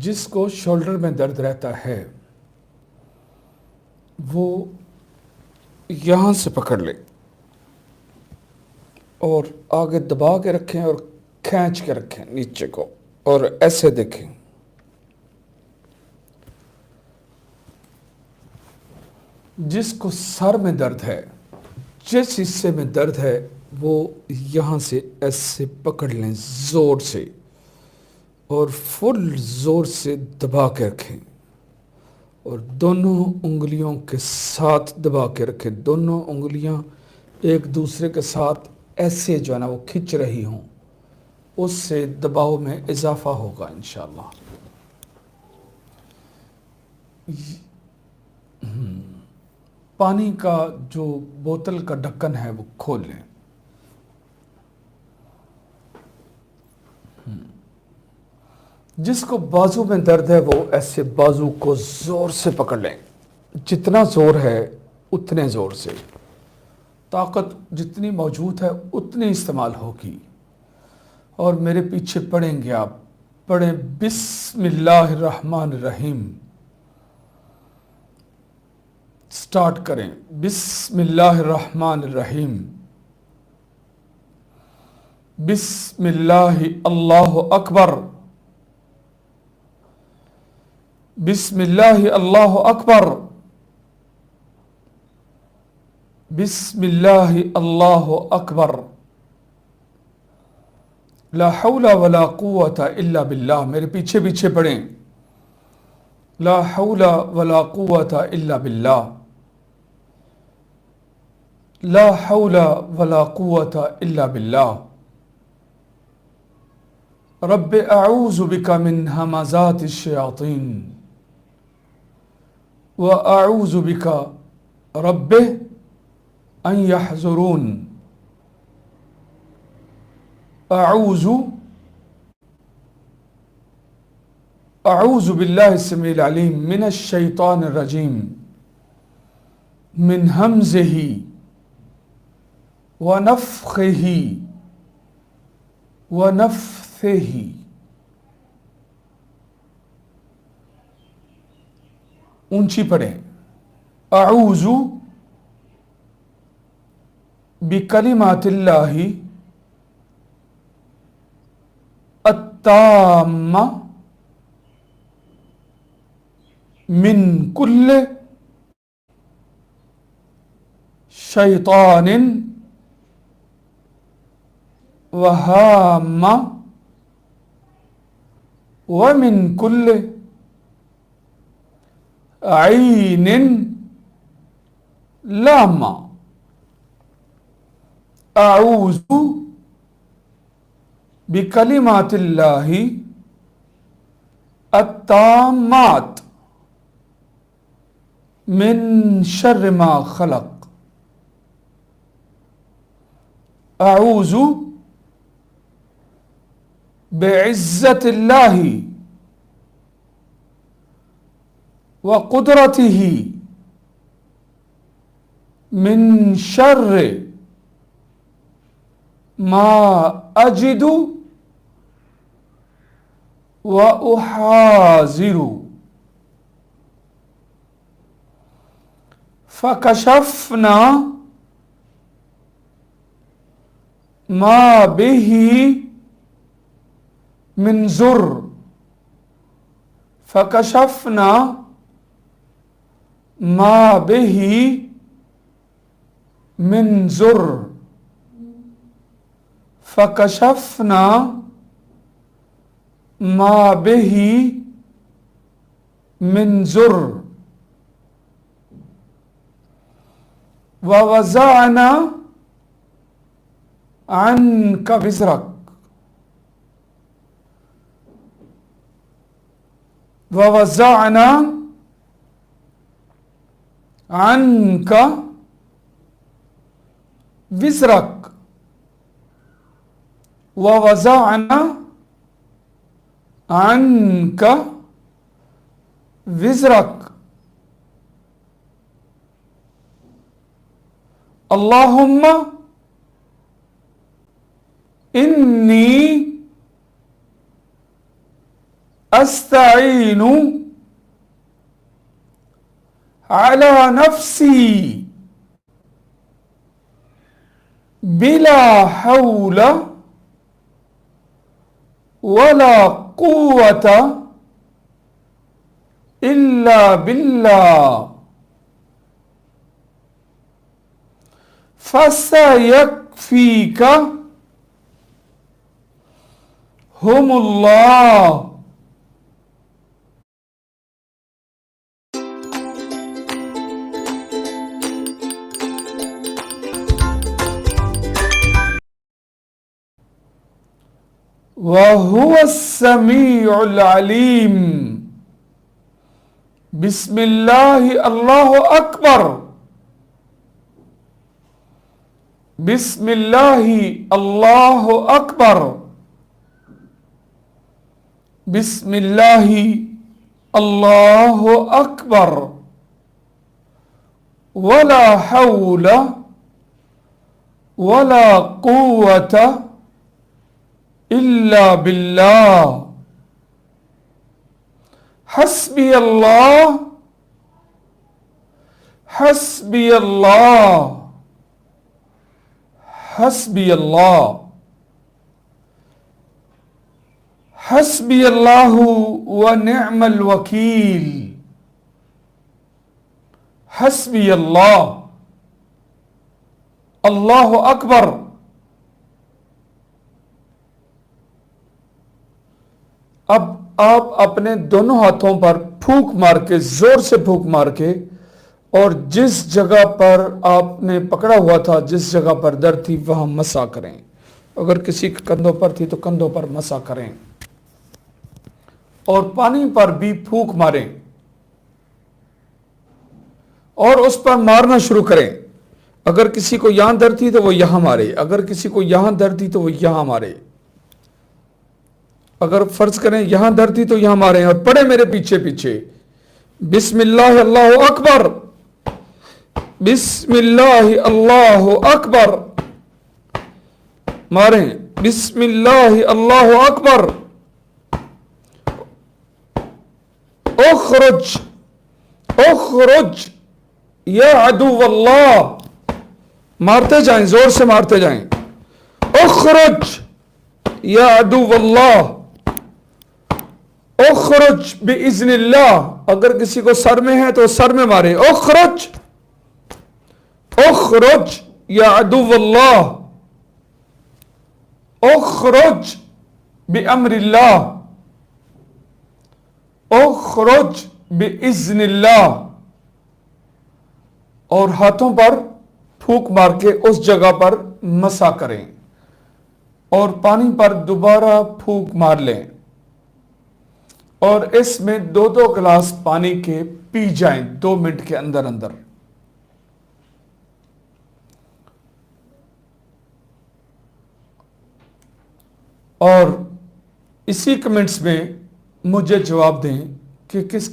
جس کو شولڈر میں درد رہتا ہے وہ یہاں سے پکڑ لے اور آگے دبا کے رکھیں اور کھینچ کے رکھیں نیچے کو، اور ایسے دیکھیں۔ جس کو سر میں درد ہے، جس حصے میں درد ہے، وہ یہاں سے ایسے پکڑ لیں زور سے اور فل زور سے دبا کے رکھیں، اور دونوں انگلیوں کے ساتھ دبا کے رکھیں۔ دونوں انگلیاں ایک دوسرے کے ساتھ ایسے جو ہے نا وہ کھنچ رہی ہوں، اس سے دباؤ میں اضافہ ہوگا انشاءاللہ۔ پانی کا جو بوتل کا ڈھکن ہے وہ کھول لیں۔ جس کو بازو میں درد ہے وہ ایسے بازو کو زور سے پکڑ لیں، جتنا زور ہے اتنے زور سے، طاقت جتنی موجود ہے اتنی استعمال ہوگی، اور میرے پیچھے پڑھیں گے آپ۔ پڑھیں بسم اللہ الرحمن الرحیم، سٹارٹ کریں بسم اللہ الرحمن الرحیم، بسم اللہ اللہ اکبر، بسم اللہ اللہ اکبر، بسم اللہ اللہ اکبر، لا حول ولا قوت الا باللہ۔ میرے پیچھے پیچھے پڑھیں، لا حول ولا قوت الا باللہ، لا حول ولا قوت الا باللہ، رب اعوذ بک من ہمزات الشیاطین واعوذ بک رب ان یحضرون، اعوذ باللہ السمیع العلیم من الشیطان الرجیم، من ہمزہ ونفخہ ونفثہ۔ اونچی پڑھیں، اعوذ بکلمات اللہ التامہ من کل شیطان وہامہ ومن کل عین لامہ۔ اعوذ بکلمات اللہ التامات من شر ما خلق، اعوذ بعزت اللہ وقدرتہ من شر ما اجد واحاذر، فکشفنا ما به من ضر، فکشفنا ما به من ضر، فکشفنا ما به من ضر، ووضعنا عنك وزرك، ووضعنا عنك وزرك، ووضعنا عنك وزرك، اللهم إني أستعين على نفسي بلا حول ولا قوة إلا بالله فسيكفيك هم الله. وهو السميع العليم. بسم الله الله أكبر. بسم الله الله أكبر. بسم الله الله أكبر. ولا حول ولا قوة إلا بالله. حسبي الله حسبي الله حسبي الله. حسبي الله ونعم الوكيل. حسبي الله. الله أكبر. اب آپ اپنے دونوں ہاتھوں پر پھونک مار کے، زور سے پھونک مار کے، اور جس جگہ پر آپ نے پکڑا ہوا تھا، جس جگہ پر درد تھی، وہاں مسا کریں. اگر کسی کے کندھوں پر تھی تو کندھوں پر مسا کریں، اور پانی پر بھی پھونک ماریں اور اس پر مارنا شروع کریں. اگر کسی کو یہاں درد تھی تو وہ یہاں مارے، اگر کسی کو یہاں درد تھی تو وہ یہاں مارے. اگر فرض کریں یہاں درد تھی تو یہاں ماریں، اور پڑھیں میرے پیچھے پیچھے. بسم اللہ اللہ اکبر. بسم اللہ اللہ اکبر. ماریں. بسم اللہ اللہ اکبر. اخرج اخرج یا عدو اللہ. مارتے جائیں، زور سے مارتے جائیں. اخرج یا عدو اللہ. اخرج باذن اللہ. اگر کسی کو سر میں ہے تو سر میں مارے. اخرج اخرج یا عدو اللہ. اخرج بامر اللہ. اخرج باذن اللہ. اور ہاتھوں پر پھونک مار کے اس جگہ پر مسا کریں، اور پانی پر دوبارہ پھونک مار لیں، اور اس میں 2 گلاس پانی کے پی جائیں 2 منٹ کے اندر اندر. اور اسی کمنٹس میں مجھے جواب دیں کہ کس